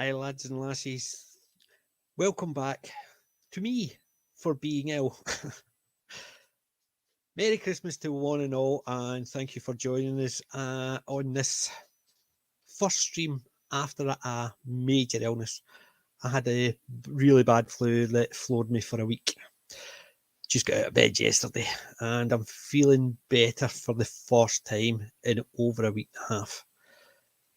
Hi, lads and lassies. Welcome back to me for being ill. Merry Christmas to one and all, and thank you for joining us on this first stream after a major illness. I had a really bad flu that floored me for a week. Just got out of bed yesterday, and I'm feeling better for the first time in over a week and a half.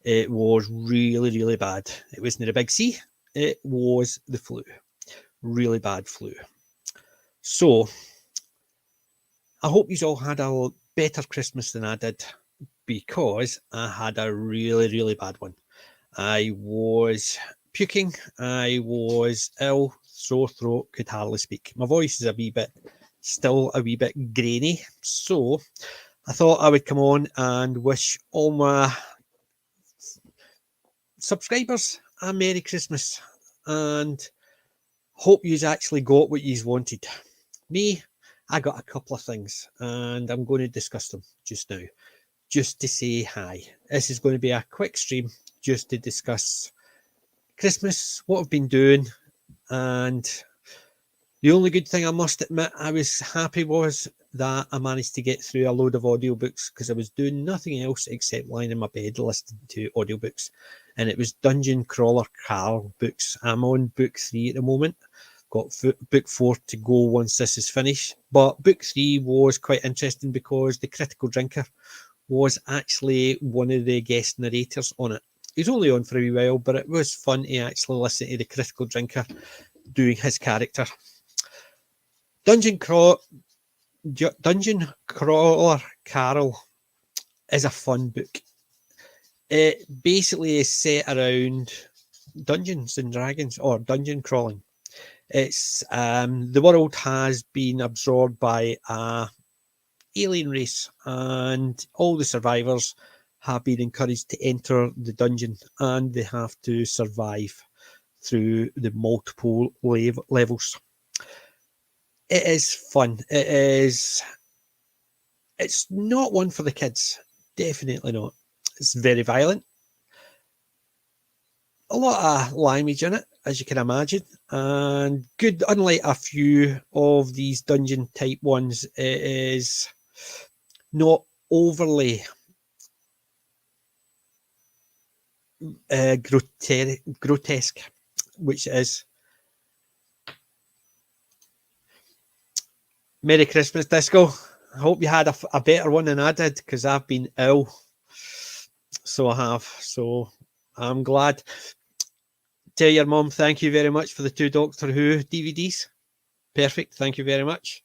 It was really, really bad. It wasn't a big C, it was the flu. Really bad flu. So, I hope you all had a better Christmas than I did because I had a really, really bad one. I was puking, I was ill, sore throat, could hardly speak. My voice is still a wee bit grainy. So, I thought I would come on and wish all my subscribers a Merry Christmas and hope you actually got what you wanted. Me, I got a couple of things and I'm going to discuss them just now, just to say hi. This is going to be a quick stream just to discuss Christmas, what I've been doing, and the only good thing I must admit I was happy was that I managed to get through a load of audiobooks because I was doing nothing else except lying in my bed listening to audiobooks, and it was Dungeon Crawler Carl books. I'm on book 3 at the moment. Got book 4 to go once this is finished. But book 3 was quite interesting because the Critical Drinker was actually one of the guest narrators on it. He's only on for a wee while, but it was fun to actually listen to the Critical Drinker doing his character. Dungeon Crawler Carol is a fun book. It basically is set around Dungeons and Dragons or dungeon crawling. It's the world has been absorbed by a alien race, and all the survivors have been encouraged to enter the dungeon, and they have to survive through the multiple levels. It is fun. It's not one for the kids. Definitely not. It's very violent. A lot of language in it, as you can imagine, and good. Unlike a few of these dungeon type ones, it is not overly grotesque, which is. Merry Christmas, Disco. I hope you had a better one than I did because I've been ill. So I have. So I'm glad. Tell your mum thank you very much for the 2 Doctor Who DVDs. Perfect. Thank you very much.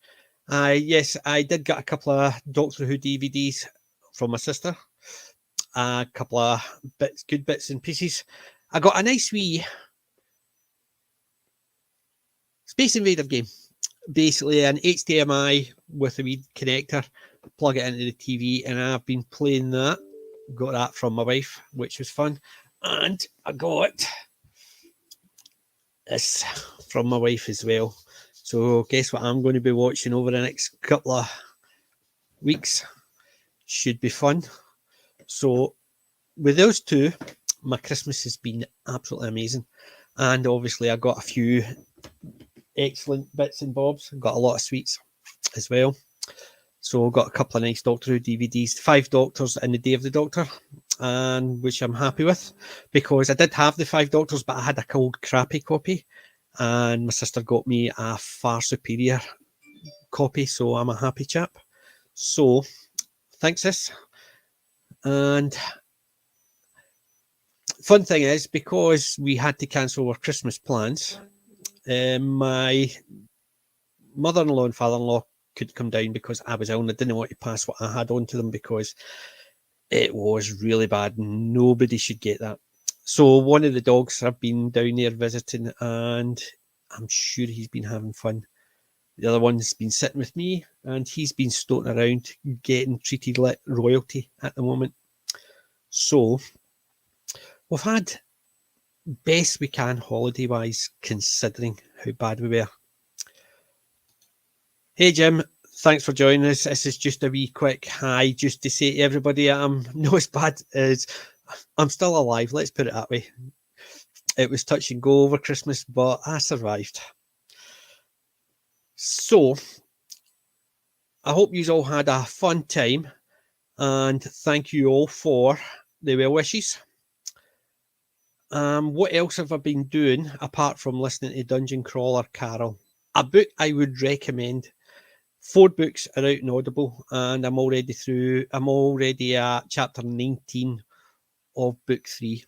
Yes, I did get a couple of Doctor Who DVDs from my sister. A couple of good bits and pieces. I got a nice wee Space Invader game. Basically an HDMI with a wee connector, plug it into the TV, and I've been playing that. Got that from my wife, which was fun. And I got this from my wife as well. So guess what I'm going to be watching over the next couple of weeks? Should be fun. So with those two, my Christmas has been absolutely amazing. And obviously I got a few excellent bits and bobs. Got a lot of sweets as well. So got a couple of nice Doctor Who DVDs, 5 Doctors and the Day of the Doctor, and which I'm happy with because I did have the 5 Doctors, but I had a cold crappy copy, and my sister got me a far superior copy, so I'm a happy chap. So thanks, sis. And fun thing is, because we had to cancel our Christmas plans, my mother-in-law and father-in-law could come down because I was ill and I didn't want to pass what I had on to them because it was really bad. Nobody should get that. So one of the dogs have been down there visiting, and I'm sure he's been having fun. The other one's been sitting with me, and he's been stoating around getting treated like royalty at the moment. So we've had best we can holiday-wise, considering how bad we were. Hey, Jim. Thanks for joining us. This is just a wee quick hi, just to say to everybody I'm not as bad as I'm still alive. Let's put it that way. It was touch and go over Christmas, but I survived. So, I hope you all had a fun time, and thank you all for the well wishes. What else have I been doing apart from listening to Dungeon Crawler Carol? A book I would recommend. 4 books are out in Audible, and I'm already at chapter 19 of book 3.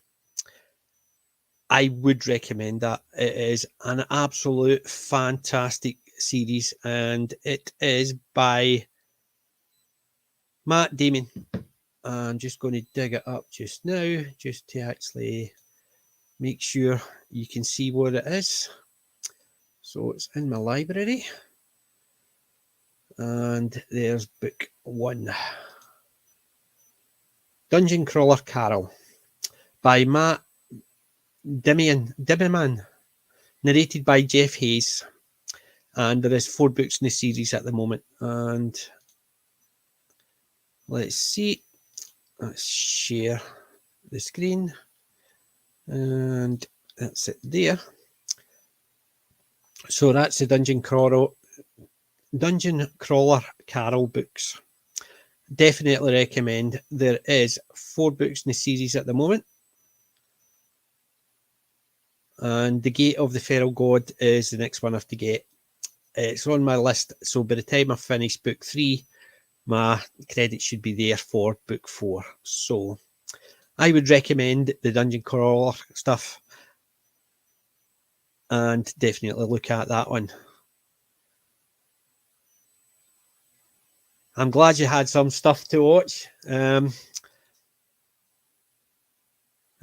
I would recommend that. It is an absolute fantastic series, and it is by Matt Damon. I'm just going to dig it up just now, just to actually make sure you can see what it is. So it's in my library, and there's book 1. Dungeon Crawler Carol by Matt Dimmerman, narrated by Jeff Hayes, and there is 4 books in the series at the moment. And let's see, let's share the screen, and that's it there. So that's the Dungeon Crawler Carol books. Definitely recommend. There is 4 books in the series at the moment, and The Gate of the Feral God is the next one I have to get. It's on my list, so by the time I finish book 3, my credit should be there for book 4. So I would recommend the Dungeon Crawler stuff, and definitely look at that one. I'm glad you had some stuff to watch.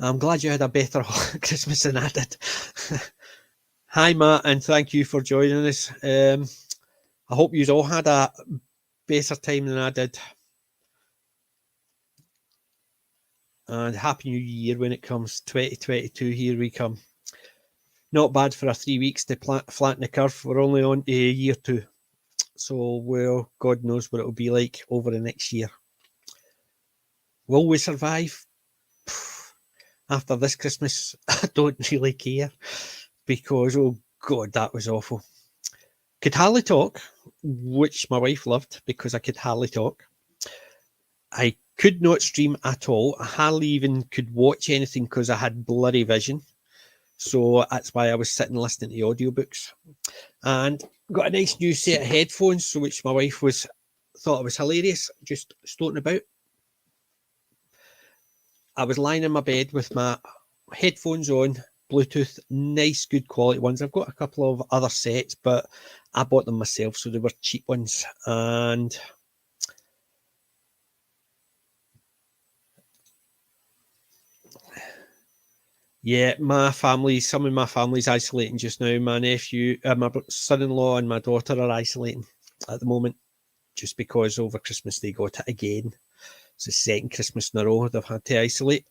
I'm glad you had a better Christmas than I did. Hi, Matt, and thank you for joining us. I hope you all had a better time than I did. And Happy New Year when it comes. 2022, here we come. Not bad for a 3 weeks to flatten the curve. We're only on to year 2. So, well, God knows what it'll be like over the next year. Will we survive? After this Christmas, I don't really care, because, oh God, that was awful. Could hardly talk, which my wife loved because I could hardly talk. I could not stream at all. I hardly even could watch anything because I had blurry vision. So that's why I was sitting listening to audiobooks. And got a nice new set of headphones, so which my wife thought it was hilarious, just stoating about. I was lying in my bed with my headphones on, Bluetooth, nice, good quality ones. I've got a couple of other sets, but I bought them myself, so they were cheap ones. And yeah, some of my family's isolating just now. My nephew, my son-in-law and my daughter are isolating at the moment, just because over Christmas they got it again. It's the second Christmas in a row they've had to isolate.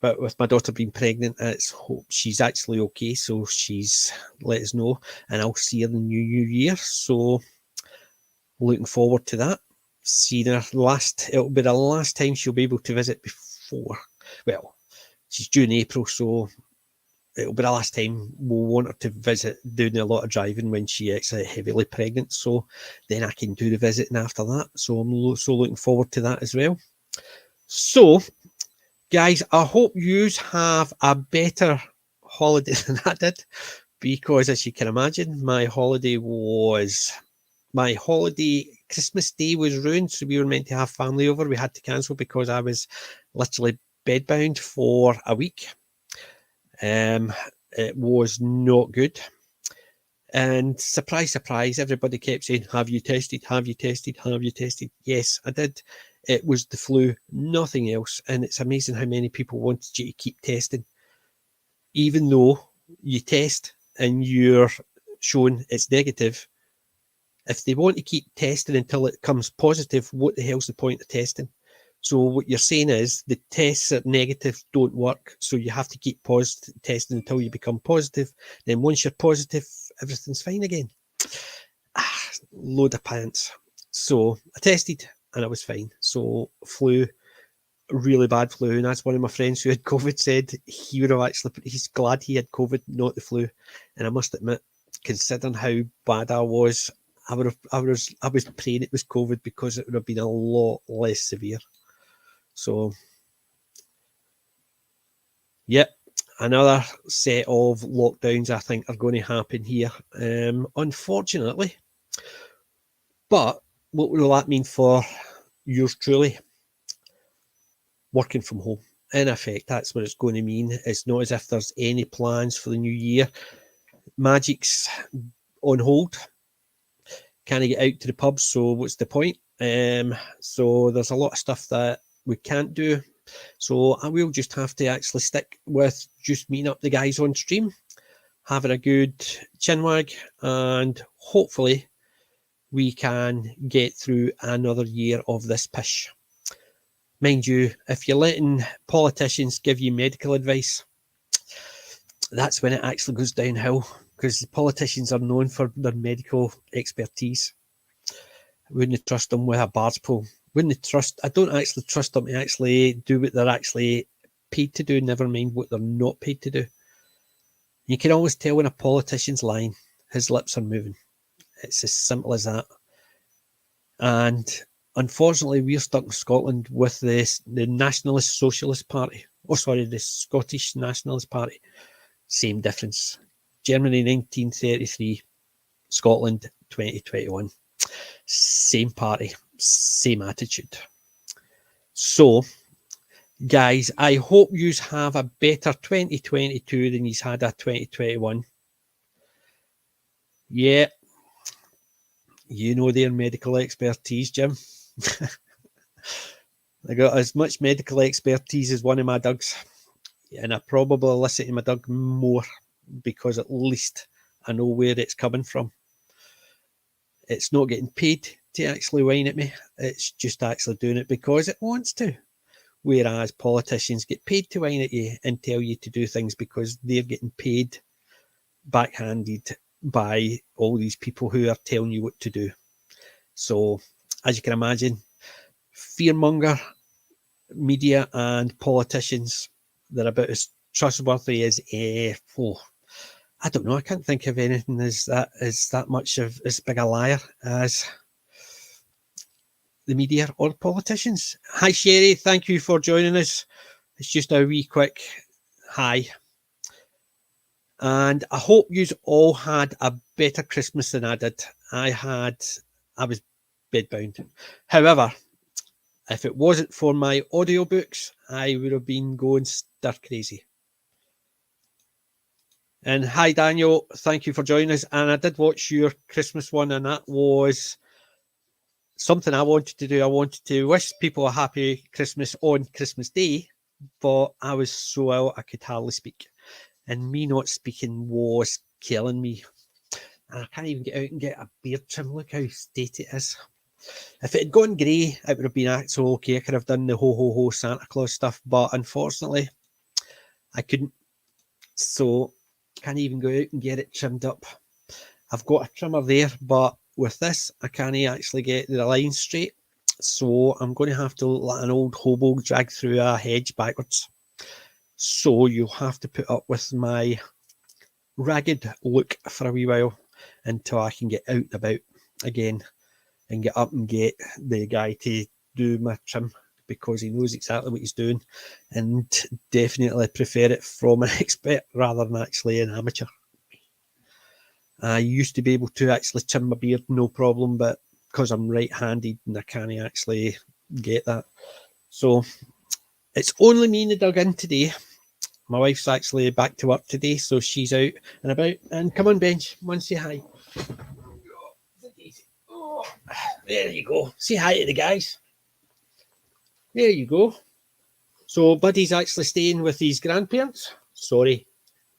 But with my daughter being pregnant, it's hope she's actually okay. So she's let us know, and I'll see her in the new year. So looking forward to that. Seeing her it'll be the last time she'll be able to visit before. Well, she's due in April, so it'll be the last time we'll want her to visit, doing a lot of driving when she gets heavily pregnant. So then I can do the visiting after that. So I'm so looking forward to that as well. So, guys, I hope you have a better holiday than I did, because as you can imagine, my Christmas Day was ruined. So we were meant to have family over. We had to cancel because I was literally bedbound for a week. It was not good. And surprise, surprise, everybody kept saying, have you tested? Have you tested? Have you tested? Yes, I did. It was the flu, nothing else. And it's amazing how many people wanted you to keep testing. Even though you test and you're shown it's negative, if they want to keep testing until it comes positive, what the hell's the point of testing? So what you're saying is the tests that negative don't work, so you have to keep testing until you become positive. Then once you're positive, everything's fine again. Load of pants. So I tested and I was fine. So flu, really bad flu, and that's one of my friends who had COVID said he would have actually, he's glad he had COVID, not the flu. And I must admit, considering how bad I was, I was praying it was COVID because it would have been a lot less severe. So, yep, another set of lockdowns I think are going to happen here, unfortunately. But what will that mean for yours truly? Working from home. In effect, that's what it's going to mean. It's not as if there's any plans for the new year. Magic's on hold. Can't get out to the pubs, so what's the point? So there's a lot of stuff that we can't do. So I will just have to actually stick with just meeting up the guys on stream, having a good chinwag, and hopefully we can get through another year of this pish. Mind you, if you're letting politicians give you medical advice, that's when it actually goes downhill, because the politicians are known for their medical expertise. Wouldn't trust them with a bar's pole. I don't actually trust them to actually do what they're actually paid to do, never mind what they're not paid to do. You can always tell when a politician's lying. His lips are moving. It's as simple as that. And unfortunately, we're stuck in Scotland with the Nationalist Socialist Party. The Scottish Nationalist Party. Same difference. Germany 1933, Scotland 2021. Same party, same attitude. So, guys, I hope you have a better 2022 than you had a 2021. Yeah, you know their medical expertise, Jim. I got as much medical expertise as one of my dogs, and I probably listen to my dog more because at least I know where it's coming from. It's not getting paid to actually whine at me. It's just actually doing it because it wants to. Whereas politicians get paid to whine at you and tell you to do things because they're getting paid backhanded by all these people who are telling you what to do. So, as you can imagine, fearmonger media and politicians, they're about as trustworthy as I don't know. I can't think of anything is that much of as big a liar as the media or politicians. Hi Sherry, thank you for joining us. It's just a wee quick hi. And I hope you all had a better Christmas than I did. I was bedbound. However, if it wasn't for my audiobooks, I would have been going stir crazy. And hi, Daniel. Thank you for joining us. And I did watch your Christmas one, and that was something I wanted to do. I wanted to wish people a happy Christmas on Christmas Day, but I was so ill I could hardly speak. And me not speaking was killing me. And I can't even get out and get a beard trim. Look how state it is. If it had gone grey, it would have been actually okay. I could have done the ho ho ho Santa Claus stuff, but unfortunately, I couldn't. So can't even go out and get it trimmed up. I've got a trimmer there, but with this, I can't actually get the line straight. So I'm going to have to let an old hobo drag through a hedge backwards. So you'll have to put up with my ragged look for a wee while until I can get out and about again and get up and get the guy to do my trim, because he knows exactly what he's doing, and definitely prefer it from an expert rather than actually an amateur. I used to be able to actually trim my beard no problem, but because I'm right-handed and I can't actually get that. So it's only me and the dog in today. My wife's actually back to work today, so she's out and about. And come on, Benj, come on, say hi. Oh, there you go. Say hi to the guys. There you go. So Buddy's actually staying with his grandparents. Sorry,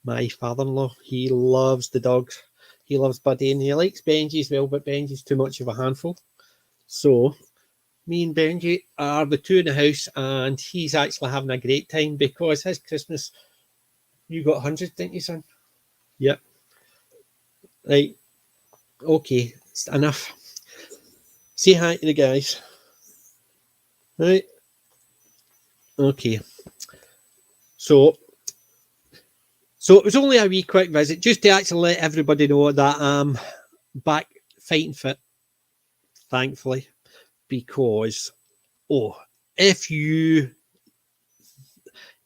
my father-in-law. He loves the dogs. He loves Buddy and he likes Benji as well, but Benji's too much of a handful. So me and Benji are the two in the house, and he's actually having a great time because his Christmas, you got 100, didn't you, son? Yep. Right. Okay, it's enough. Say hi to the guys. Right. Okay. So it was only a wee quick visit, just to actually let everybody know that I'm back fighting fit, thankfully, because, if you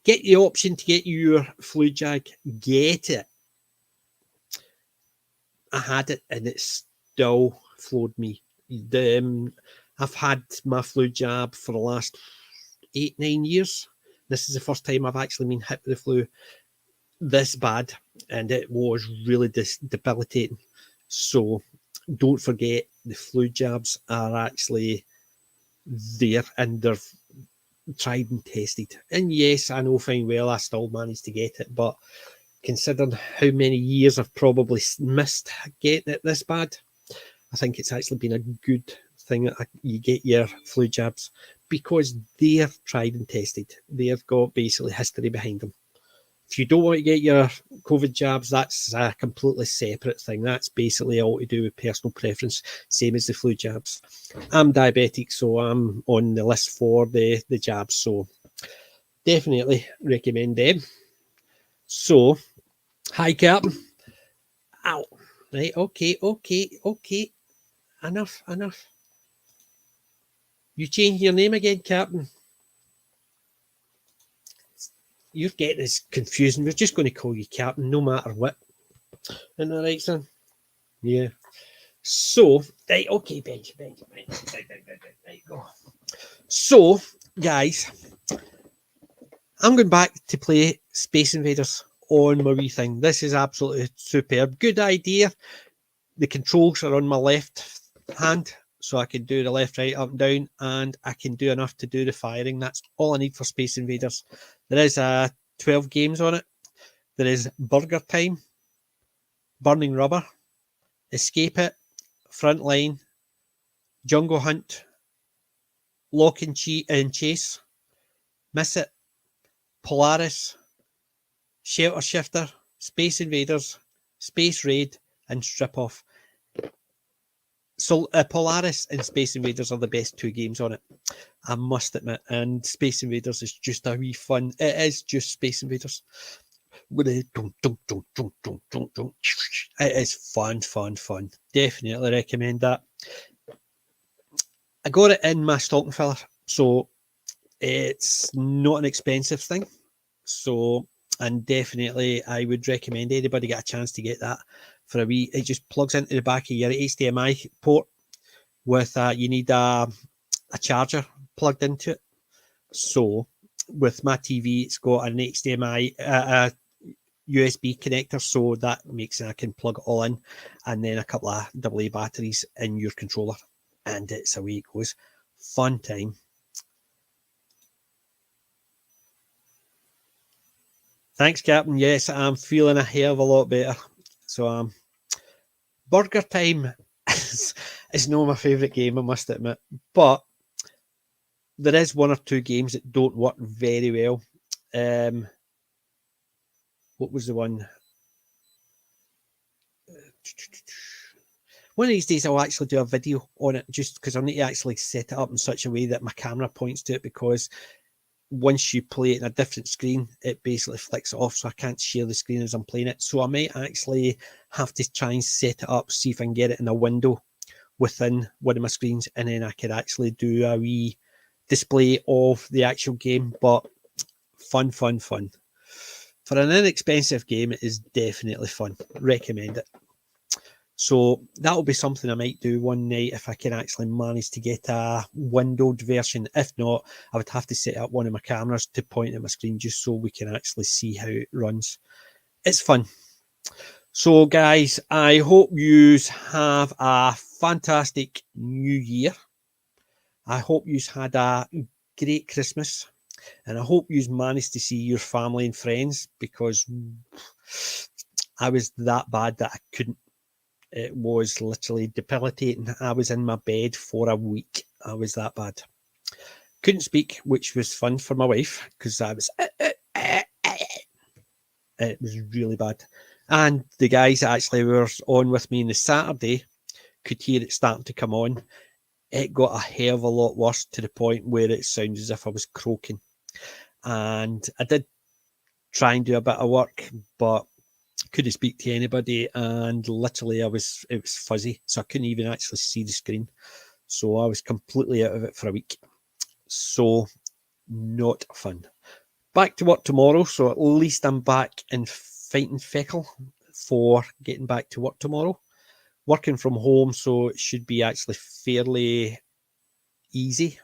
get the option to get your flu jab, get it. I had it and it still floored me. I've had my flu jab for the last 8-9 years. This is the first time I've actually been hit with the flu this bad, and it was really debilitating. So don't forget, the flu jabs are actually there and they're tried and tested. And yes, I know fine well I still managed to get it, but considering how many years I've probably missed getting it this bad, I think it's actually been a good thing that you get your flu jabs, because they're tried and tested. They've got basically history behind them. If you don't want to get your COVID jabs, that's a completely separate thing. That's basically all to do with personal preference, same as the flu jabs. I'm diabetic, so I'm on the list for the jabs, so definitely recommend them. So, hi, Captain. Ow. Right, okay. Enough. You changed your name again, Captain? You're getting this confusing. We're just going to call you Captain, no matter what. Isn't that right, son? Yeah. So, right, okay, Benji. Right, go. So, guys, I'm going back to play Space Invaders on my wee thing. This is absolutely superb. Good idea. The controls are on my left hand, so I can do the left, right, up and down, and I can do enough to do the firing. That's all I need for Space Invaders. There is 12 games on it. There is Burger Time, Burning Rubber, Escape It, Frontline, Jungle Hunt, Lock and Chase, Miss It, Polaris, Shelter Shifter, Space Invaders, Space Raid, and Strip Off. So Polaris and Space Invaders are the best 2 games on it, I must admit. And Space Invaders is just a wee fun. It is just Space Invaders. With a it is fun. Definitely recommend that. I got it in my stocking filler, so it's not an expensive thing. So, and definitely I would recommend anybody get a chance to get that for a wee. It just plugs into the back of your HDMI port with you need a charger plugged into it. So with my TV, it's got an HDMI USB connector, so that makes it I can plug it all in, and then a couple of AA batteries in your controller, and it's away it goes. Fun time. Thanks, Captain. Yes, I'm feeling a hell of a lot better. So Burger Time is not my favourite game, I must admit, but there is 1 or 2 games that don't work very well. What was the one? One of these days I'll actually do a video on it, just because I need to actually set it up in such a way that my camera points to it, because once you play it in a different screen, it basically flicks it off, so I can't share the screen as I'm playing it. So I might actually have to try and set it up, see if I can get it in a window within one of my screens, and then I could actually do a wee display of the actual game. But fun. For an inexpensive game, it is definitely fun. Recommend it. So that'll be something I might do one night if I can actually manage to get a windowed version. If not, I would have to set up one of my cameras to point at my screen just so we can actually see how it runs. It's fun. So guys, I hope you have a fantastic new year. I hope you had a great Christmas, and I hope you managed to see your family and friends, because I was that bad that I couldn't. It was literally debilitating. I was in my bed for a week. I was that bad. Couldn't speak, which was fun for my wife, because I was... It was really bad. And the guys that actually were on with me on the Saturday could hear it starting to come on. It got a hell of a lot worse, to the point where it sounded as if I was croaking. and I did try and do a bit of work, but couldn't speak to anybody, and literally it was fuzzy, so I couldn't even actually see the screen. So I was completely out of it for a week. So not fun. Back to work tomorrow, so at least I'm back in fighting feckle for getting back to work tomorrow. Working from home, so it should be actually fairly easy.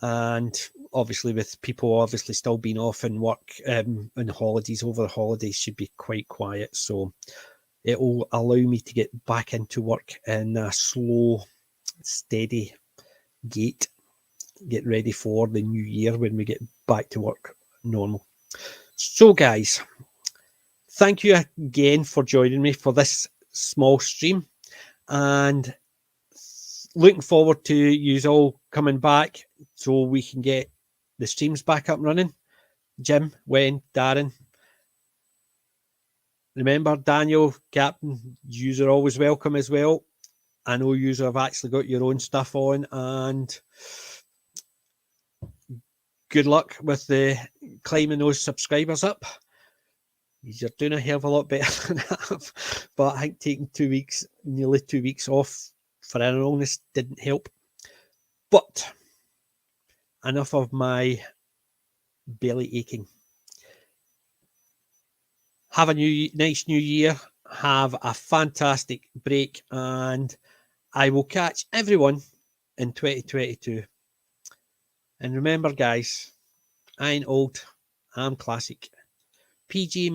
And obviously with people obviously still being off in work and holidays, over the holidays should be quite quiet. So it will allow me to get back into work in a slow, steady gait. Get ready for the new year when we get back to work normal. So guys, thank you again for joining me for this small stream, and looking forward to you all coming back so we can get the streams back up and running. Jim, Wayne, Darren. Remember, Daniel, Captain, you are always welcome as well. I know you have actually got your own stuff on, and good luck with the climbing those subscribers up. You're doing a hell of a lot better than I have. But I think taking 2 weeks, nearly 2 weeks off for an illness didn't help. But enough of my belly aching. Have a nice new year. Have a fantastic break, and I will catch everyone in 2022. And remember, guys, I ain't old, I'm classic. PG